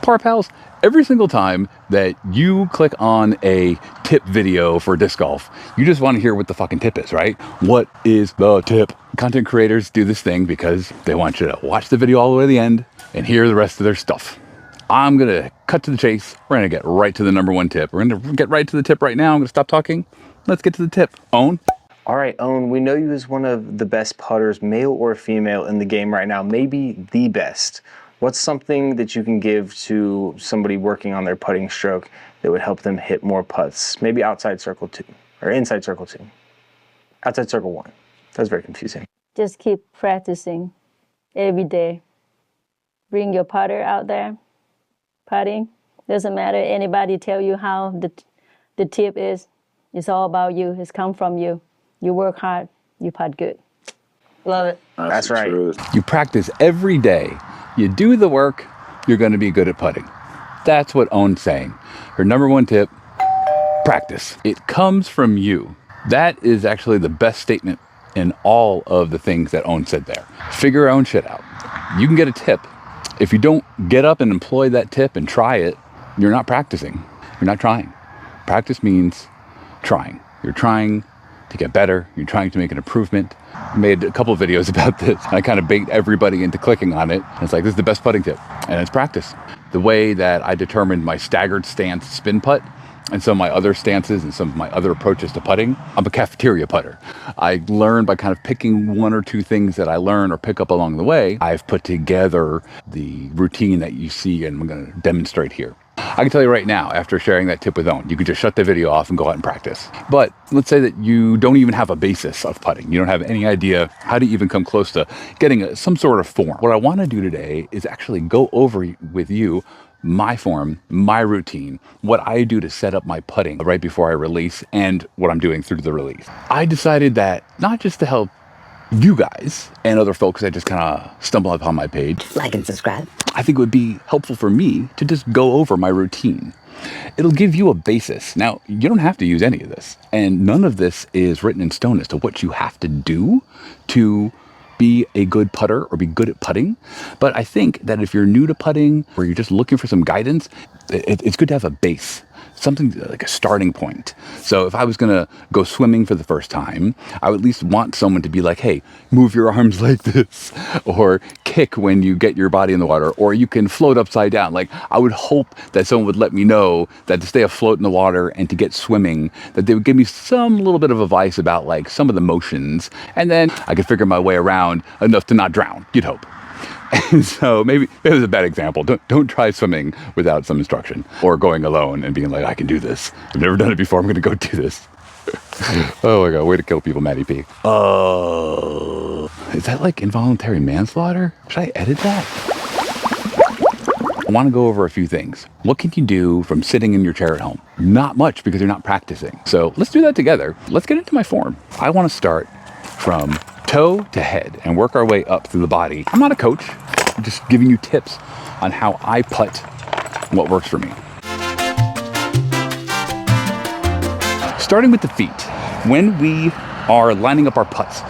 Car Pals, every single time that you click on a tip video for disc golf, you just want to hear what the fucking tip is, right? What is the tip? Content creators do this thing because they want you to watch the video all the way to the end and hear the rest of their stuff. I'm going to cut to the chase. We're going to get right to the number one tip. We're going to get right to the tip right now. I'm going to stop talking. Let's get to the tip. Owen? All right, Owen, we know you as one of the best putters, male or female, in the game right now, maybe the best. What's something that you can give to somebody working on their putting stroke that would help them hit more putts? Maybe outside circle 2 or inside circle 2. Outside circle 1. That's very confusing. Just keep practicing every day. Bring your putter out there, putting. Doesn't matter anybody tell you how the tip is. It's all about you. It's come from you. You work hard, you putt good. Love it. That's right. You practice every day. You do the work, you're going to be good at putting. That's what Owen's saying. Her number one tip, practice. It comes from you. That is actually the best statement in all of the things that Owen said there. Figure your own shit out. You can get a tip. If you don't get up and employ that tip and try it, you're not practicing. You're not trying. Practice means trying. You're trying to get better. You're trying to make an improvement. I made a couple of videos about this. I kind of bait everybody into clicking on it. It's like, this is the best putting tip. And it's practice. The way that I determined my staggered stance spin putt and some of my other stances and some of my other approaches to putting, I'm a cafeteria putter. I learn by kind of picking one or two things that I learn or pick up along the way. I've put together the routine that you see and I'm going to demonstrate here. I can tell you right now, after sharing that tip with Owen, you could just shut the video off and go out and practice. But let's say that you don't even have a basis of putting. You don't have any idea how to even come close to getting some sort of form. What I want to do today is actually go over with you my form, my routine, what I do to set up my putting right before I release and what I'm doing through the release. I decided that not just to help you guys and other folks that just kind of stumble upon my page, like and subscribe, I think it would be helpful for me to just go over my routine. It'll give you a basis. Now, you don't have to use any of this, and none of this is written in stone as to what you have to do to be a good putter or be good at putting. But I think that if you're new to putting or you're just looking for some guidance, it's good to have a base, something like a starting point. So if I was going to go swimming for the first time, I would at least want someone to be like, hey, move your arms like this, or kick when you get your body in the water, or you can float upside down. Like, I would hope that someone would let me know that to stay afloat in the water and to get swimming, that they would give me some little bit of advice about like some of the motions, and then I could figure my way around enough to not drown, you'd hope. And so maybe it was a bad example. Don't try swimming without some instruction, or going alone and being like, I can do this. I've never done it before. I'm going to go do this. Oh my God, way to kill people, Matty P. Is that like involuntary manslaughter? Should I edit that? I want to go over a few things. What can you do from sitting in your chair at home? Not much, because you're not practicing. So let's do that together. Let's get into my form. I want to start from toe to head and work our way up through the body. I'm not a coach. I'm just giving you tips on how I putt and what works for me. Starting with the feet. When we are lining up our putts,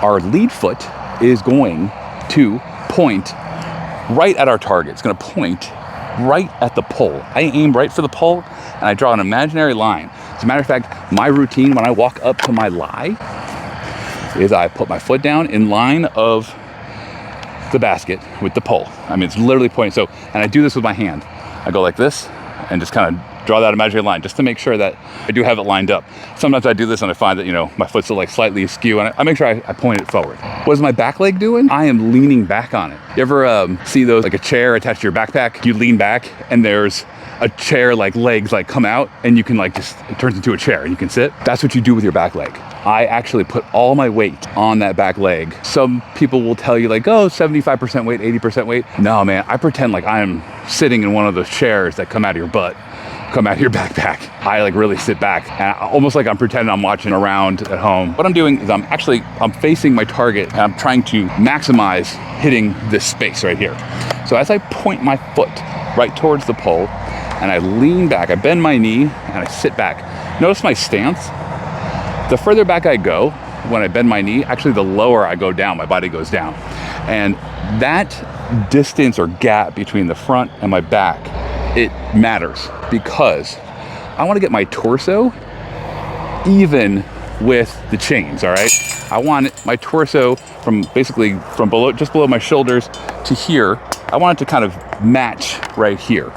our lead foot is going to point right at our target. It's going to point right at the pole. I aim right for the pole and I draw an imaginary line. As a matter of fact, my routine when I walk up to my lie is I put my foot down in line of the basket with the pole. I mean, it's literally pointing. So, and I do this with my hand. I go like this and just kind of draw that imaginary line just to make sure that I do have it lined up. Sometimes I do this and I find that, you know, my foot's like slightly askew, and I make sure I point it forward. What is my back leg doing? I am leaning back on it. You ever see those, like a chair attached to your backpack? You lean back and there's a chair, like legs like come out, and you can like just, it turns into a chair and you can sit. That's what you do with your back leg. I actually put all my weight on that back leg. Some people will tell you like, oh, 75% weight, 80% weight. No, man, I pretend like I'm sitting in one of those chairs that come out of your butt, come out of your backpack. I like really sit back, and almost like I'm pretending I'm watching around at home. What I'm doing is I'm facing my target, and I'm trying to maximize hitting this space right here. So as I point my foot right towards the pole, and I lean back, I bend my knee, and I sit back. Notice my stance. The further back I go, when I bend my knee, actually the lower I go down, my body goes down. And that distance or gap between the front and my back it matters because I want to get my torso even with the chains, all right? I want my torso from basically from below, just below my shoulders to here. I want it to kind of match right here,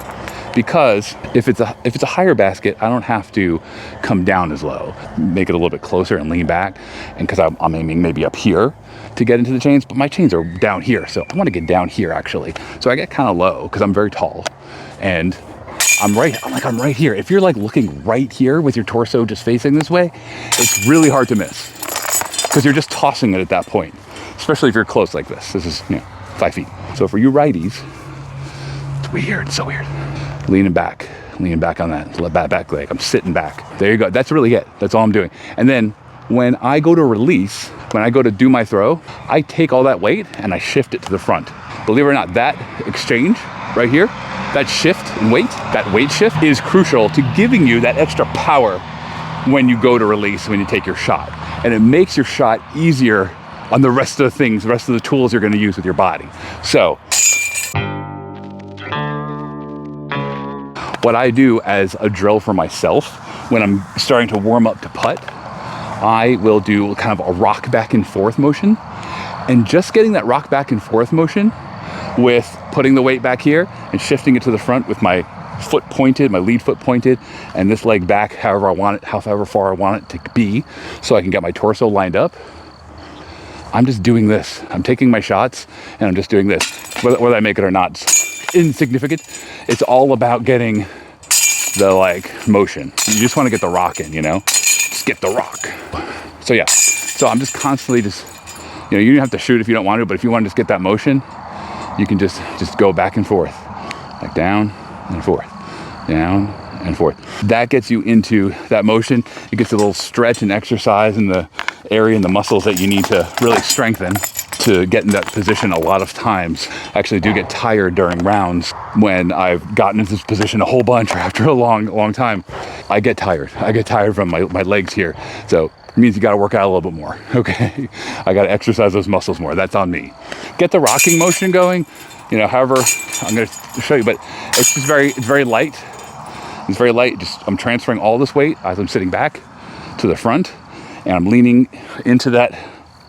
because if it's a higher basket, I don't have to come down as low. Make it a little bit closer and lean back, and because I'm aiming maybe up here to get into the chains, but my chains are down here, so I want to get down here actually. So I get kind of low because I'm very tall, and I'm right here. If you're like looking right here with your torso just facing this way, it's really hard to miss because you're just tossing it at that point, especially if you're close like this. This is 5 feet. So for you righties, it's weird, it's so weird. Leaning back on that back leg. I'm sitting back. There you go. That's really it. That's all I'm doing. And then when I go to release, when I go to do my throw, I take all that weight and I shift it to the front. Believe it or not, that exchange right here, that shift in weight, that weight shift is crucial to giving you that extra power when you go to release, when you take your shot. And it makes your shot easier on the rest of the things, the rest of the tools you're gonna use with your body. So, what I do as a drill for myself, when I'm starting to warm up to putt, I will do kind of a rock back and forth motion. And just getting that rock back and forth motion with putting the weight back here and shifting it to the front with my foot pointed, my lead foot pointed, and this leg back however far I want it to be, so I can get my torso lined up. I'm just doing this. I'm taking my shots and I'm just doing this. Whether I make it or not, it's insignificant. It's all about getting the motion. You just want to get the rock in, just get the rock. So yeah, so I'm just constantly you don't have to shoot if you don't want to, but if you want to just get that motion, you can just go back and forth, like down and forth, down and forth. That gets you into that motion. It gets a little stretch and exercise in the area and the muscles that you need to really strengthen to get in that position. A lot of times I actually do get tired during rounds when I've gotten into this position a whole bunch or after a long time. I get tired from my legs here. So it means you got to work out a little bit more. Okay, I got to exercise those muscles more. That's on me. Get the rocking motion going, however I'm going to show you, but it's just very light. It's very light. I'm transferring all this weight as I'm sitting back to the front, and I'm leaning into that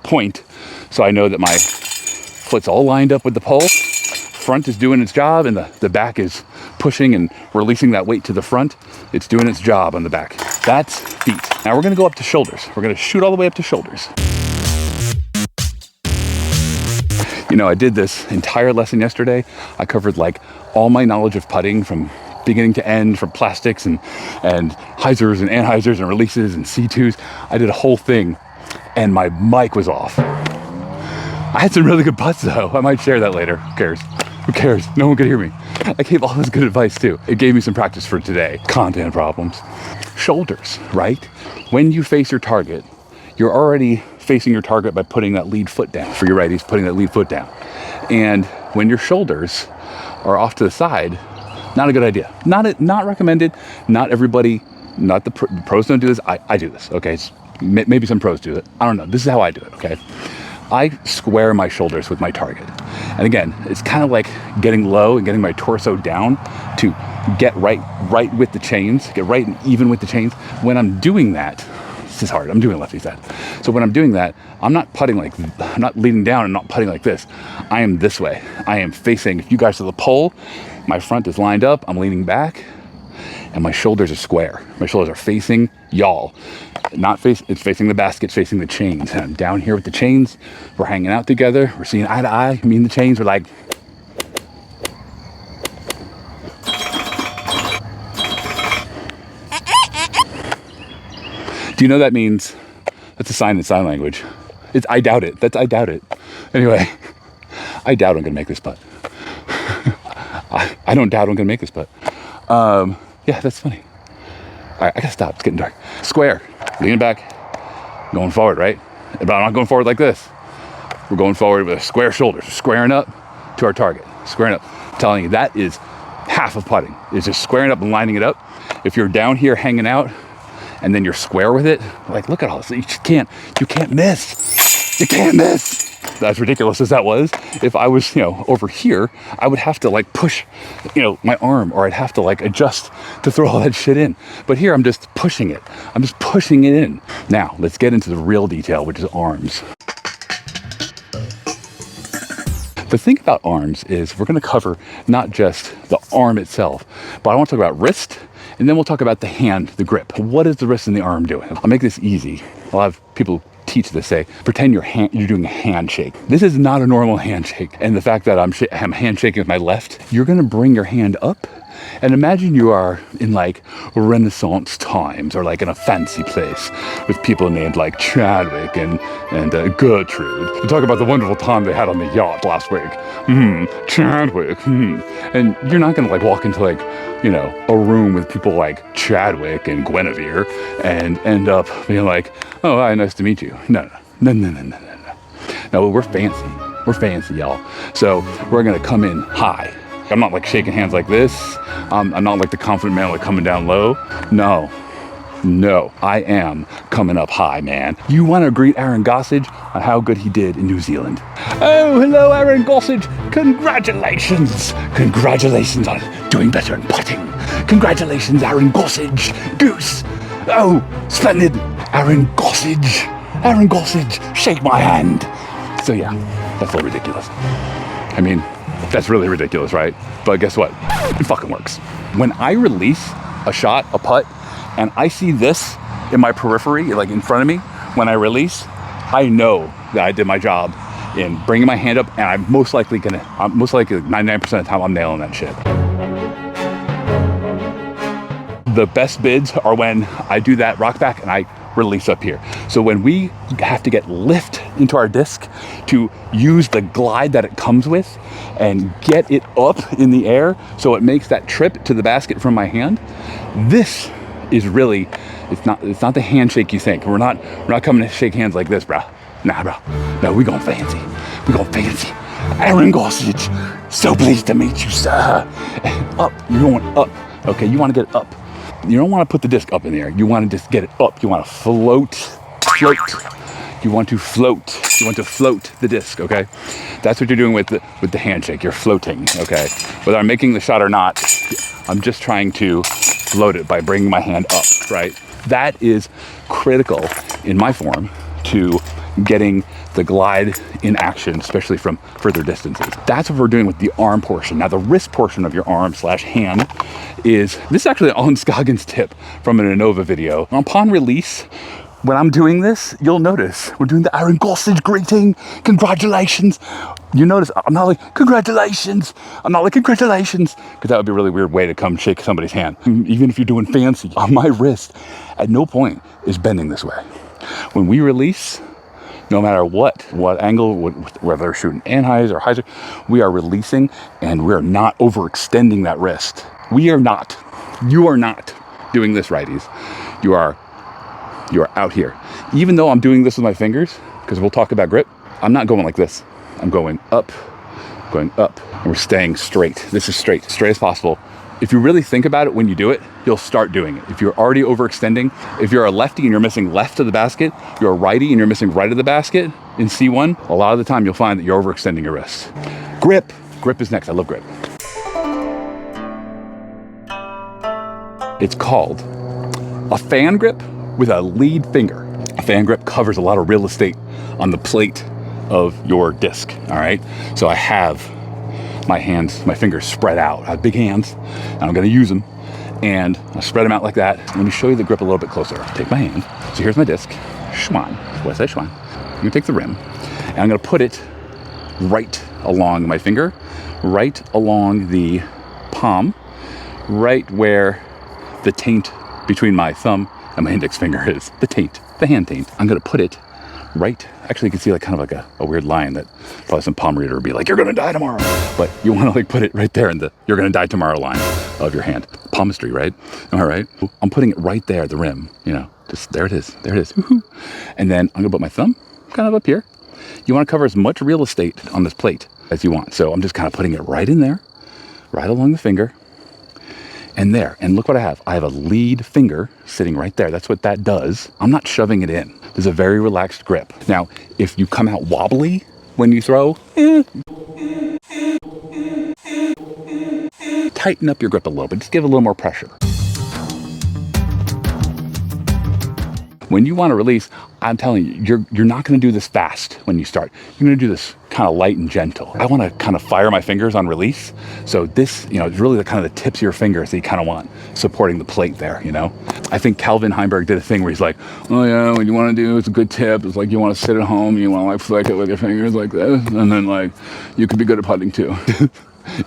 point, so I know that my foot's all lined up with the pole. Front is doing its job, and the back is pushing and releasing that weight to the front. It's doing its job on the back. That's feet. Now we're gonna go up to shoulders. We're gonna shoot all the way up to shoulders. I did this entire lesson yesterday. I covered all my knowledge of putting from beginning to end, from plastics and hyzers and anhyzers and releases and C2s. I did a whole thing, and my mic was off. I had some really good putts though. I might share that later. Who cares? Who cares? No one could hear me. I gave all this good advice too. It gave me some practice for today. Content problems. Shoulders, right? When you face your target, you're already facing your target by putting that lead foot down. For your righties, putting that lead foot down. And when your shoulders are off to the side, not a good idea. Not recommended. Not everybody, not the pros don't do this. I do this, okay? Maybe some pros do it. I don't know. This is how I do it, okay? I square my shoulders with my target. And again, it's kind of like getting low and getting my torso down to get right with the chains, get right and even with the chains. When I'm doing that, this is hard. I'm doing lefty side. So when I'm doing that, I'm not putting I'm not leaning down and not putting like this. I am this way. I am facing, if you guys are the pole, my front is lined up, I'm leaning back, and my shoulders are square. My shoulders are facing y'all. It's facing the basket, facing the chains. And I'm down here with the chains. We're hanging out together. We're seeing eye to eye. Me and the chains, we're like, do you know that means? That's a sign in sign language. It's I doubt it. I doubt it. Anyway, I doubt I'm gonna make this putt. I don't doubt I'm gonna make this putt. Yeah, that's funny. All right, I gotta stop. It's getting dark. Square, leaning back, going forward, right? But I'm not going forward like this. We're going forward with square shoulders, squaring up to our target, squaring up. I'm telling you, that is half of putting. It's just squaring up and lining it up. If you're down here hanging out and then you're square with it, look at all this. You can't miss. You can't miss. as ridiculous as that was, if I was, over here, I would have to like push, my arm, or I'd have to like adjust to throw all that shit in. But here I'm just pushing it. I'm just pushing it in. Now, let's get into the real detail, which is arms. The thing about arms is we're going to cover not just the arm itself, but I want to talk about wrist, and then we'll talk about the hand, the grip. What is the wrist and the arm doing? I'll make this easy. A lot of people teach this, say, pretend you're doing a handshake. This is not a normal handshake. And the fact that I'm handshaking with my left, you're going to bring your hand up. And imagine you are in like Renaissance times, or like in a fancy place with people named like Chadwick and Gertrude. To talk about the wonderful time they had on the yacht last week. Chadwick. And you're not gonna like walk into like, a room with people like Chadwick and Guinevere and end up being like, oh, hi, nice to meet you. No. No, we're fancy. We're fancy, y'all. So we're gonna come in high. I'm not like shaking hands like this. I'm not like the confident man like coming down low. No, I am coming up high, man. You want to greet Aaron Gossage on how good he did in New Zealand. Oh, hello, Aaron Gossage. Congratulations. Congratulations on doing better in putting. Congratulations, Aaron Gossage. Goose. Oh, splendid. Aaron Gossage. Aaron Gossage, shake my hand. So yeah, that's all ridiculous. I mean, that's really ridiculous, right? But guess what? It fucking works. When I release a shot, a putt, and I see this in my periphery, like in front of me, when I release, I know that I did my job in bringing my hand up, and I'm most likely 99% of the time I'm nailing that shit. The best bids are when I do that rock back and I release up here. So when we have to get lift into our disc to use the glide that it comes with and get it up in the air so it makes that trip to the basket from my hand, this is really, it's not the handshake you think. We're not coming to shake hands like this, bro. Nah, bro. No, we going fancy. We going fancy. Aaron Gossage, so pleased to meet you, sir. Up, you're going up. Okay, you want to get up. You don't want to put the disc up in the air. You want to just get it up. You want to float. You want to float. You want to float the disc, okay? That's what you're doing with the handshake. You're floating, okay? Whether I'm making the shot or not, I'm just trying to float it by bringing my hand up, right? That is critical in my form to getting the glide in action, especially from further distances. That's what we're doing with the arm portion. Now, the wrist portion of your arm / hand this is actually on Scoggins tip from an Innova video. Upon release, when I'm doing this, you'll notice we're doing the Aaron Gossage greeting. Congratulations. You notice I'm not like, congratulations. I'm not like, congratulations. Because that would be a really weird way to come shake somebody's hand. Even if you're doing fancy, on my wrist, at no point is bending this way. When we release, no matter what angle, whether we're shooting anhis or hyzer, we are releasing and we're not overextending that wrist. You are not doing this, righties. You are out here. Even though I'm doing this with my fingers, because we'll talk about grip, I'm not going like this. I'm going up, and we're staying straight. This is straight as possible. If you really think about it when you do it, you'll start doing it. If you're already overextending, if you're a lefty and you're missing left of the basket, you're a righty and you're missing right of the basket in C1, a lot of the time you'll find that you're overextending your wrist. Grip is next. I love grip. It's called a fan grip with a lead finger. A fan grip covers a lot of real estate on the plate of your disc, all right? So I have my fingers spread out. I have big hands, and I'm gonna use them, and I spread them out like that. Let me show you the grip a little bit closer. Take my hand, so here's my disc, schwan, what I say schwan. I'm gonna take the rim, and I'm gonna put it right along my finger, right along the palm, right where the taint between my thumb and my index finger is. The hand taint. I'm gonna put it right, actually you can see like kind of like a weird line that probably some palm reader would be like, you're gonna die tomorrow. But you wanna like put it right there in the you're gonna die tomorrow line of your hand. Palmistry, right? All right. I'm putting it right there at the rim, just there it is. Woo-hoo. And then I'm gonna put my thumb kind of up here. You wanna cover as much real estate on this plate as you want. So I'm just kind of putting it right in there, right along the finger. And there, and look what I have. I have a lead finger sitting right there. That's what that does. I'm not shoving it in. There's a very relaxed grip. Now, if you come out wobbly, when you throw, tighten up your grip a little bit. Just give it a little more pressure. When you want to release, I'm telling you, you're not going to do this fast when you start. You're going to do this kind of light and gentle. I want to kind of fire my fingers on release. So this, it's really the kind of the tips of your fingers that you kind of want supporting the plate there, I think Calvin Heimberg did a thing where he's like, oh yeah, what you want to do is a good tip. It's like you want to sit at home and you want to like flick it with your fingers like this. And then like, you could be good at putting too.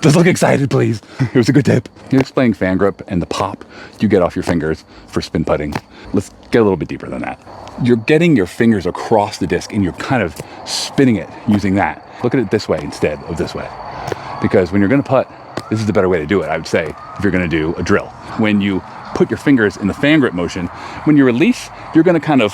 Just look excited, please. Here's a good tip. You're explaining fan grip and the pop you get off your fingers for spin putting. Let's get a little bit deeper than that. You're getting your fingers across the disc and you're kind of spinning it using that. Look at it this way instead of this way. Because when you're going to putt, this is the better way to do it, I would say, if you're going to do a drill. When you put your fingers in the fan grip motion, when you release, you're going to kind of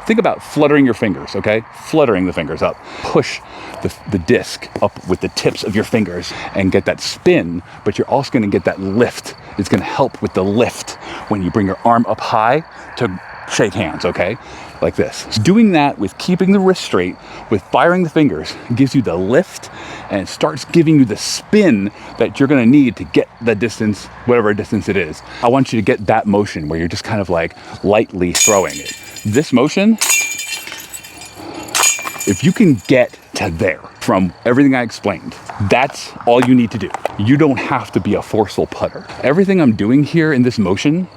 think about fluttering your fingers, okay? Fluttering the fingers up. Push the disc up with the tips of your fingers and get that spin, but you're also going to get that lift. It's going to help with the lift when you bring your arm up high to shake hands, okay? Like this. Doing that with keeping the wrist straight, with firing the fingers, gives you the lift and it starts giving you the spin that you're going to need to get the distance, whatever distance it is. I want you to get that motion where you're just kind of like lightly throwing it. This motion, if you can get to there from everything I explained, that's all you need to do. You don't have to be a forceful putter. Everything I'm doing here in this motion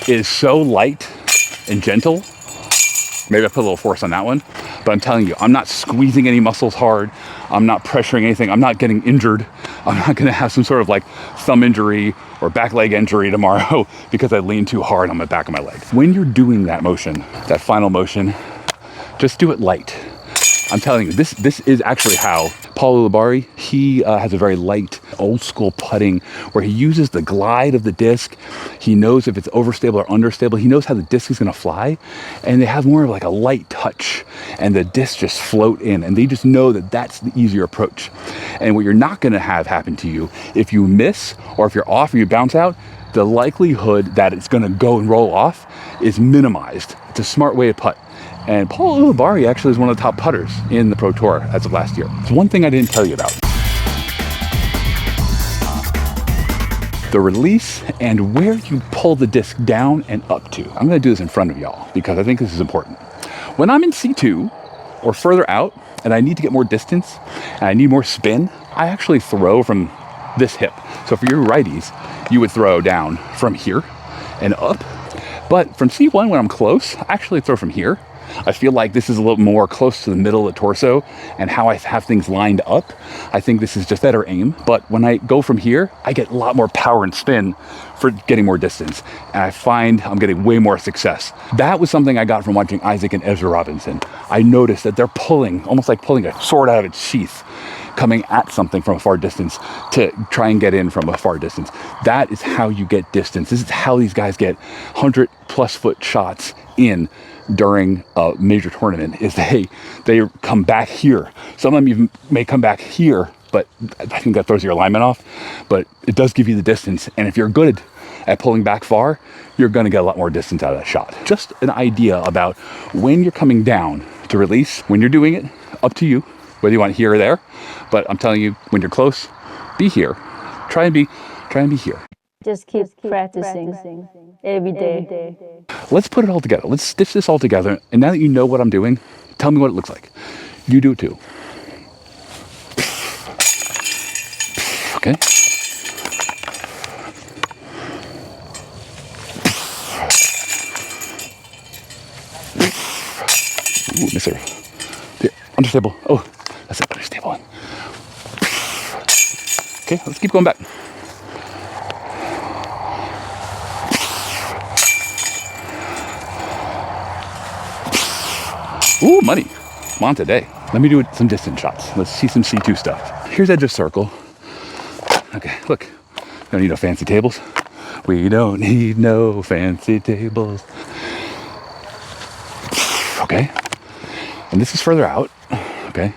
is so light and gentle. Maybe I put a little force on that one, but I'm telling you, I'm not squeezing any muscles hard. I'm not pressuring anything. I'm not getting injured. I'm not going to have some sort of like thumb injury or back leg injury tomorrow because I lean too hard on the back of my leg. When you're doing that motion, that final motion, just do it light. I'm telling you, this is actually how Paul Ulibarri, he has a very light, old school putting where he uses the glide of the disc. He knows if it's overstable or understable. He knows how the disc is going to fly, and they have more of like a light touch, and the disc just float in, and they just know that that's the easier approach. And what you're not going to have happen to you, if you miss or if you're off or you bounce out, the likelihood that it's going to go and roll off is minimized. It's a smart way to putt. And Paul Ulibarri actually is one of the top putters in the Pro Tour as of last year. It's one thing I didn't tell you about. The release and where you pull the disc down and up to. I'm gonna do this in front of y'all because I think this is important. When I'm in C2 or further out and I need to get more distance and I need more spin, I actually throw from this hip. So for your righties, you would throw down from here and up. But from C1, when I'm close, I actually throw from here. I feel like this is a little more close to the middle of the torso and how I have things lined up. I think this is just better aim. But when I go from here, I get a lot more power and spin for getting more distance. And I find I'm getting way more success. That was something I got from watching Isaac and Ezra Robinson. I noticed that they're pulling, almost like pulling a sword out of its sheath, coming at something from a far distance to try and get in from a far distance. That is how you get distance. This is how these guys get 100+ foot shots in during a major tournament, is they come back here. Some of them even may come back here, but I think that throws your alignment off, but it does give you the distance. And if you're good at pulling back far, you're going to get a lot more distance out of that shot. Just an idea about when you're coming down to release, when you're doing it, up to you, whether you want here or there. But I'm telling you, when you're close, be here. Try and be here. Just keep practicing every day. Let's put it all together. Let's stitch this all together. And now that you know what I'm doing, tell me what it looks like. You do it too. Okay. Ooh, mister. The understable. Oh, that's an understable one. Okay, let's keep going back. Ooh, money. I'm on today. Let me do some distance shots. Let's see some C2 stuff. Here's edge of circle. Okay, look. Don't need no fancy tables. We don't need no fancy tables. Okay. And this is further out. Okay.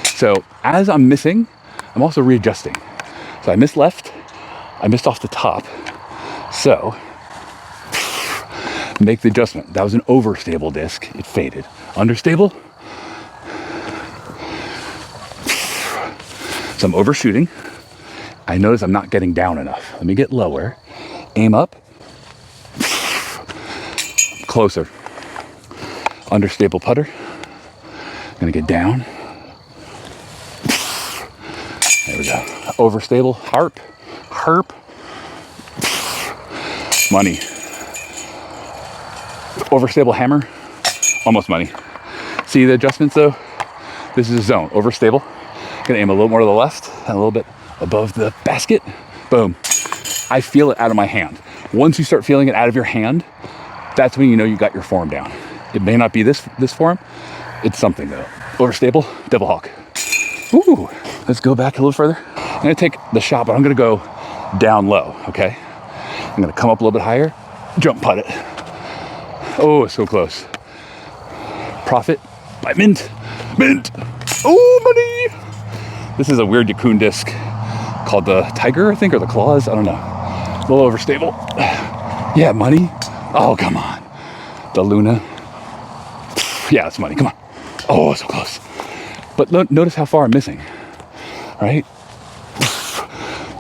So as I'm missing, I'm also readjusting. So I missed left. I missed off the top. So make the adjustment. That was an overstable disc. It faded. Understable. So I'm overshooting. I notice I'm not getting down enough. Let me get lower. Aim up. Closer. Understable putter. Gonna get down. There we go. Overstable. Harp. Harp. Money. Overstable hammer. Almost money. See the adjustments though? This is a zone. Overstable. Gonna aim a little more to the left and a little bit above the basket. Boom. I feel it out of my hand. Once you start feeling it out of your hand, that's when you know you got your form down. It may not be this form. It's something though. Overstable, devil hawk. Ooh. Let's go back a little further. I'm gonna take the shot, but I'm gonna go down low, okay? I'm gonna come up a little bit higher, jump putt it. Oh, so close. Profit by mint. Mint. Oh, money. This is a weird Yakun disc called the Tiger, I think, or the Claws. I don't know. A little overstable. Yeah, money. Oh, come on. The Luna. Yeah, it's money. Come on. Oh, so close. But notice how far I'm missing. Right?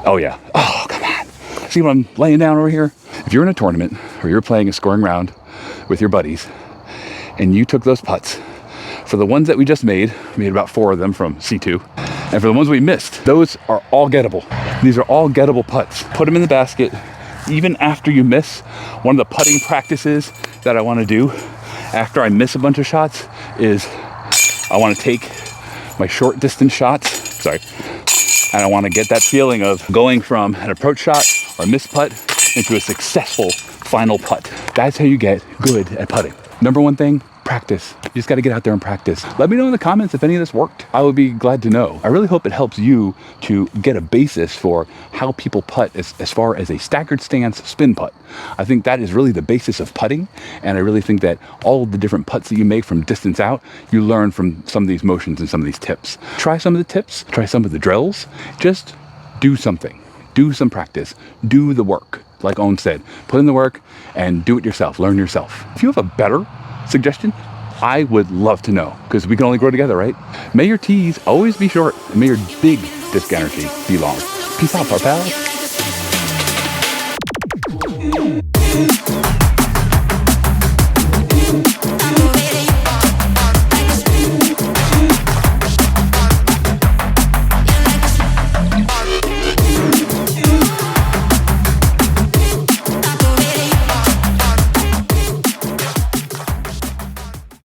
Oh, yeah. Oh, come on. See what I'm laying down over here? If you're in a tournament or you're playing a scoring round with your buddies and you took those putts, for the ones that we just made about 4 of them from C2, and for the ones we missed, those are all gettable. These are all gettable putts. Put them in the basket. Even after you miss, one of the putting practices that I want to do after I miss a bunch of shots is I want to take my short distance shots, and I want to get that feeling of going from an approach shot or missed putt into a successful final putt. That's how you get good at putting. Number one thing, practice. You just got to get out there and practice. Let me know in the comments if any of this worked. I would be glad to know. I really hope it helps you to get a basis for how people putt as far as a staggered stance spin putt. I think that is really the basis of putting, and I really think that all of the different putts that you make from distance out, you learn from some of these motions and some of these tips. Try some of the tips, try some of the drills. Just do something. Do some practice. Do the work. Like Owen said, put in the work and do it yourself. Learn yourself. If you have a better suggestion, I would love to know, because we can only grow together, right? May your tees always be short, and may your big disc energy be long. Peace out, pals.